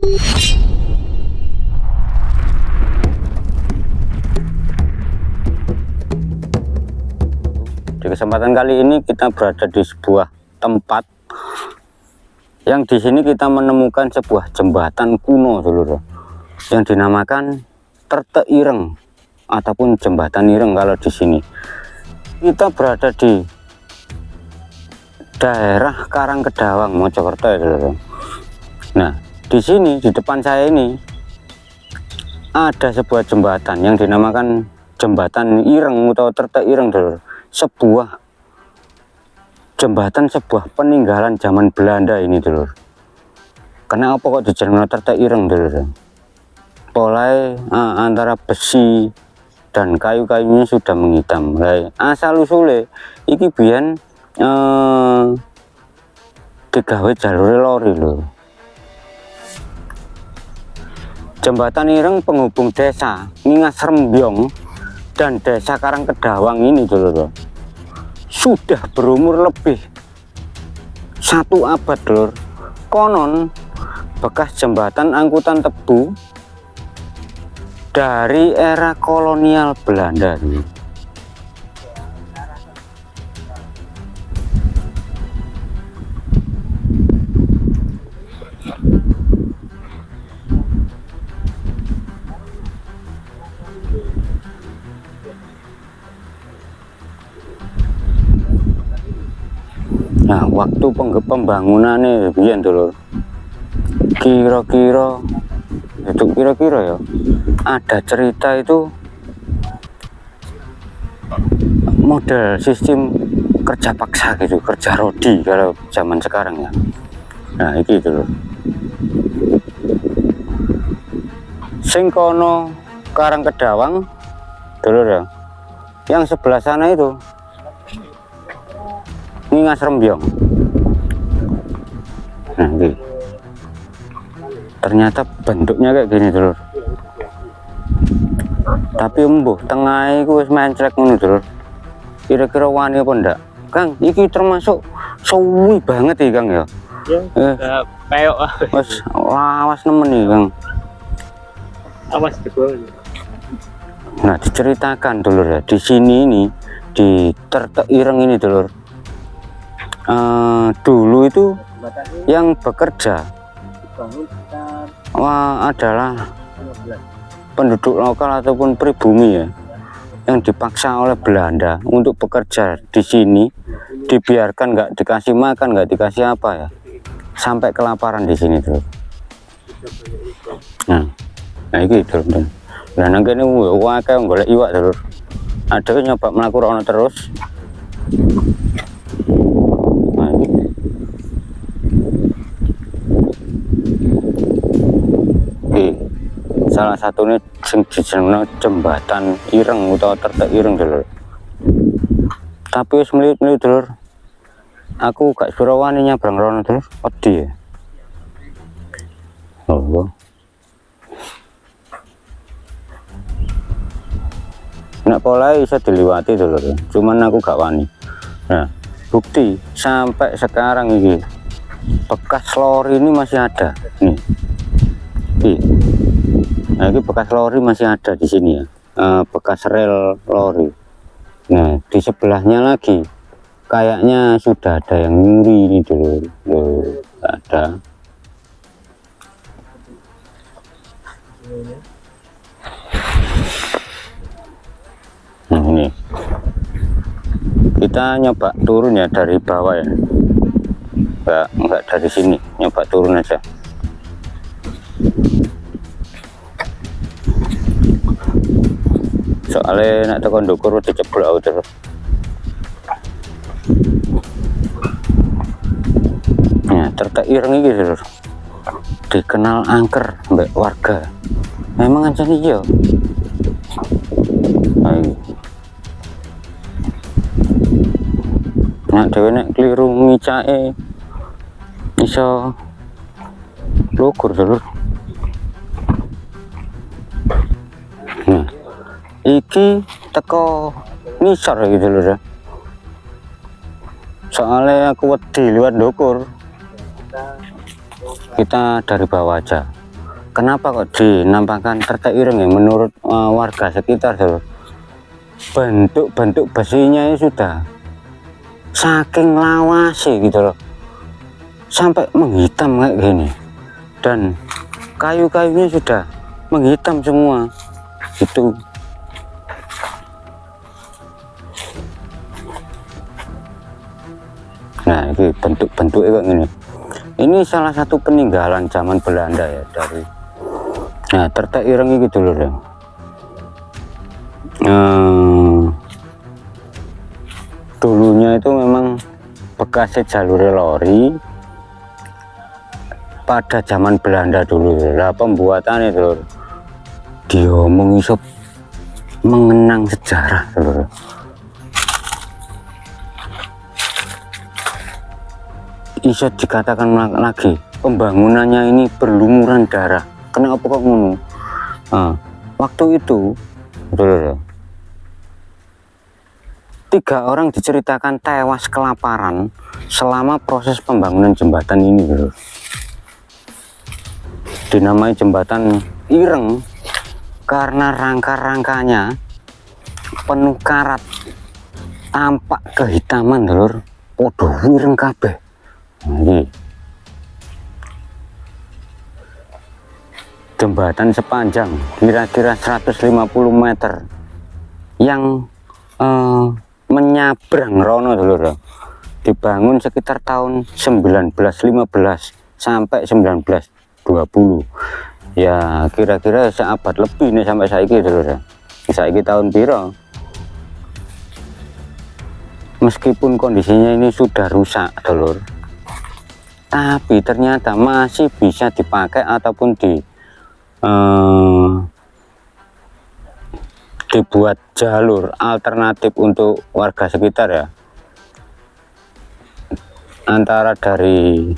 Di kesempatan kali ini kita berada di sebuah tempat yang di sini kita menemukan sebuah jembatan kuno, dulur, yang dinamakan Terte Ireng ataupun jembatan Ireng. Kalau di sini kita berada di daerah Karangkedawang, Mojokerto ya, dulur. Nah, di sini di depan saya ini ada sebuah jembatan yang dinamakan jembatan Ireng atau Terte Ireng, dulur. Sebuah jembatan, sebuah peninggalan zaman Belanda ini, dulur. Kenapa kok dijenengan Terte Ireng, dulur? Polai antara besi dan kayu-kayunya sudah menghitam. Asal usule iki biyen digawe jalur lori lho. Jembatan Ireng penghubung desa Ningas Rembyong dan desa Karangkedawang ini, dulur, sudah berumur lebih 1 abad, dulur. Konon bekas jembatan angkutan tebu dari era kolonial Belanda. Nah, waktu pembangunannya biyen, dulur, kira-kira ya ada cerita itu model sistem kerja paksa gitu, kerja rodi kalau zaman sekarang ya. Nah, iki dulur, sing kono Karangkedawang, dulur ya, yang sebelah sana itu Ningas Rembyong. Nah, ini ternyata bentuknya kayak gini, dulur. Tapi embuh tengah itu wis mencrek ngono, dulur. Kira-kira wani apa ndak? Kang, iki termasuk suwi banget iki, Kang ya. Ya, peyok. Wis lawas nemen iki, Kang. Awas betul. Nah, diceritakan, dulur ya, di sini ini di Terte Ireng ini, dulur. Dulu itu yang bekerja adalah penduduk lokal ataupun pribumi ya, yang dipaksa oleh Belanda untuk bekerja di sini, dibiarkan, nggak dikasih makan, nggak dikasih apa ya, sampai kelaparan di sini, tuh. Nah ini, dulur. Nah, nang kene wae golek iwak, dulur. Ada yang nyoba mlaku rono terus. Salah satunya dijenengno jembatan Ireng atau Terte Ireng, dulur. Tapi wis melilit-melilit, dulur. Aku gak sira wani nyabrang rono, dulur. Wedi ya. Oh. Nek pola bisa diliwati, dulur. Cuman aku gak wani. Nah, bukti sampai sekarang ini bekas lori ini masih ada. Nih. Nah, ini bekas lori masih ada di sini ya, bekas rel lori. Nah, di sebelahnya lagi kayaknya sudah ada yang nyuri ini, dulu ada. Nah, ini kita nyoba turun ya dari bawah ya, enggak dari sini, nyoba turun aja. Soalnya nak tekan ndukur diceblok aku terus. Nah, Terte Ireng iki, dulur, dikenal angker mbak warga. Memang aja nih yo. Nah, dhewe nek keliru ngicake iso lugur, dulur. Nah, iki teko ngisor gitu loh ya. Soalnya aku wedi liwat ndukur. Kita dari bawah aja. kenapa kok dinampakkan Tertek Ireng ya menurut warga sekitar tuh, bentuk besinya ini sudah saking lawasnya gitu loh, sampai menghitam kayak gini, dan kayu-kayunya sudah menghitam semua itu. Nah ini bentuk-bentuknya kayak gini. Ini salah satu peninggalan zaman Belanda ya dari Tertek Ireng gitu loh ya. Dulunya itu memang bekasnya jalur lori pada zaman Belanda dulu lah, pembuatan itu diomong iso mengenang sejarah dulu. Bisa dikatakan lagi pembangunannya ini berlumuran darah. Kenapa kok ngono? Waktu itu betul, 3 orang diceritakan tewas kelaparan selama proses pembangunan jembatan ini bro. Dinamai jembatan Ireng karena rangka-rangkanya penuh karat, tampak kehitaman lur, podo ireng kabeh. Jembatan sepanjang kira-kira 150 meter yang menyabrang rono dulu, dibangun sekitar tahun 1915 sampai 1920 ya, kira-kira seabad lebih nih sampai saiki dulu. Saiki tahun piro, meskipun kondisinya ini sudah rusak dulur, tapi ternyata masih bisa dipakai ataupun dibuat jalur alternatif untuk warga sekitar ya, antara dari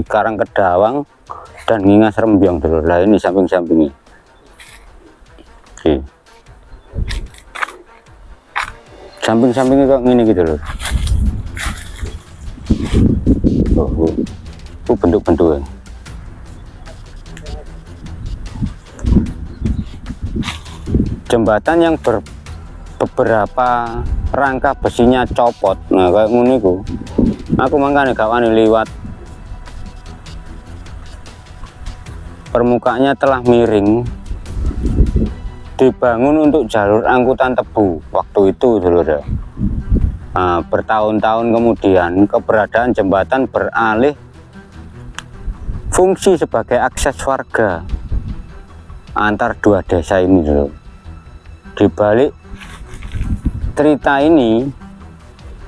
Karangkedawang dan Ngingas Rembyong dulu lah. Ini samping-sampingnya. Oke. Samping-sampingnya kok gini gitu loh. Itu bentuk-bentuknya. Jembatan yang beberapa rangka besinya copot, nah kayak gini aku makanya gak wani liwat. Permukaannya telah miring, dibangun untuk jalur angkutan tebu waktu itu dulu ya. Bertahun-tahun kemudian keberadaan jembatan beralih fungsi sebagai akses warga antar 2 desa ini dulu. Di balik cerita ini,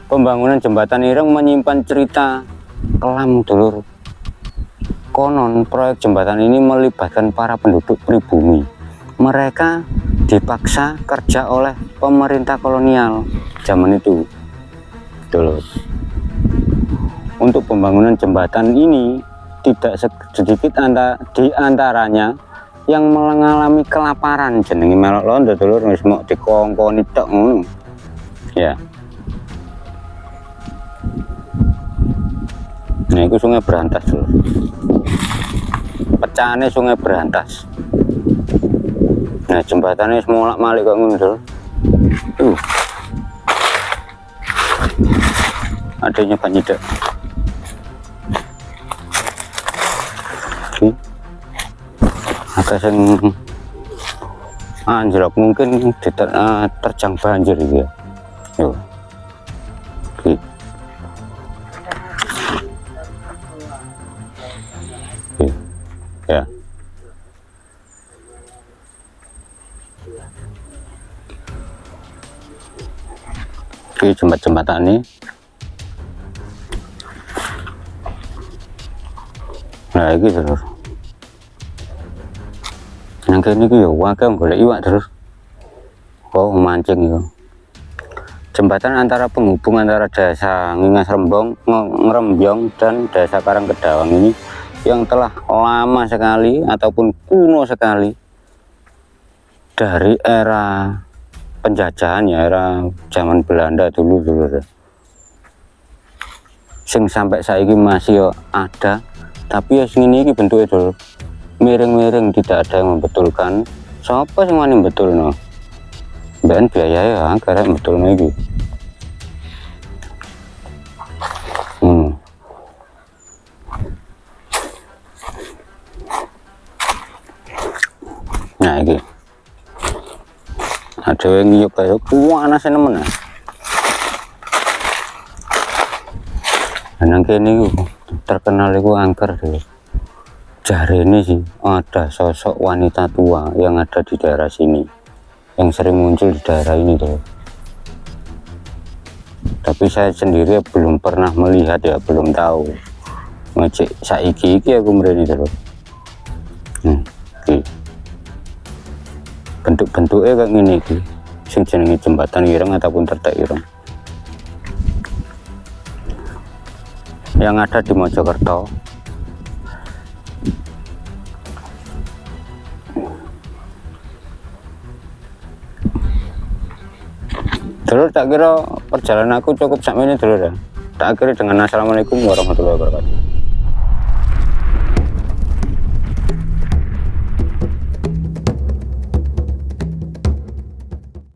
pembangunan jembatan Ireng menyimpan cerita kelam dulur. Konon proyek jembatan ini melibatkan para penduduk pribumi. Mereka dipaksa kerja oleh pemerintah kolonial zaman itu dulur. Untuk pembangunan jembatan ini tidak sedikit di antaranya yang mengalami kelaparan, jenenge melok londo dulur, wis mok dikongkoni tok ngono. Ya. Nah, itu Sungai Berantas dulur. Pecahannya Sungai Berantas. Nah, jembatannya semolak-malik kok ngono dulur. Ada nyoba nyidak. Agak sing anjlok mungkin terjang banjir gitu ya. Yo. Oke. Oke. Ya. Oke, jembatan ini. Nah, ini terus. Yang kayak ini ya wakil golek iwak terus. Oh, mancing ya. Jembatan antara penghubung antara desa Ngingas Rembyong dan desa Karangkedawang ini yang telah lama sekali ataupun kuno sekali dari era penjajahan ya, era zaman Belanda dulu. Sing sampai saiki masih ada Tapi ya segini iki bentuknya dulu miring-miring, tidak ada yang membetulkan. Siapa sih yang betul no? Ben biaya ya karena betul lagi. Nah ini ada yang ngiyuk kayak kuana sih nemen. Nang kene terkenal itu angker deh. Jari ini sih ada sosok wanita tua yang ada di daerah sini, yang sering muncul di daerah ini tuh. Tapi saya sendiri belum pernah melihat ya, belum tahu. Ngecek saiki iki aku mrene terus. Bentuk-bentuknya kayak gini iki. Sing jenenge jembatan ireng ataupun tertek ireng. Yang ada di Mojokerto. Dulu tak kira perjalanan aku cukup sampai ini dulu ya. Tak akhiri dengan assalamualaikum warahmatullahi wabarakatuh.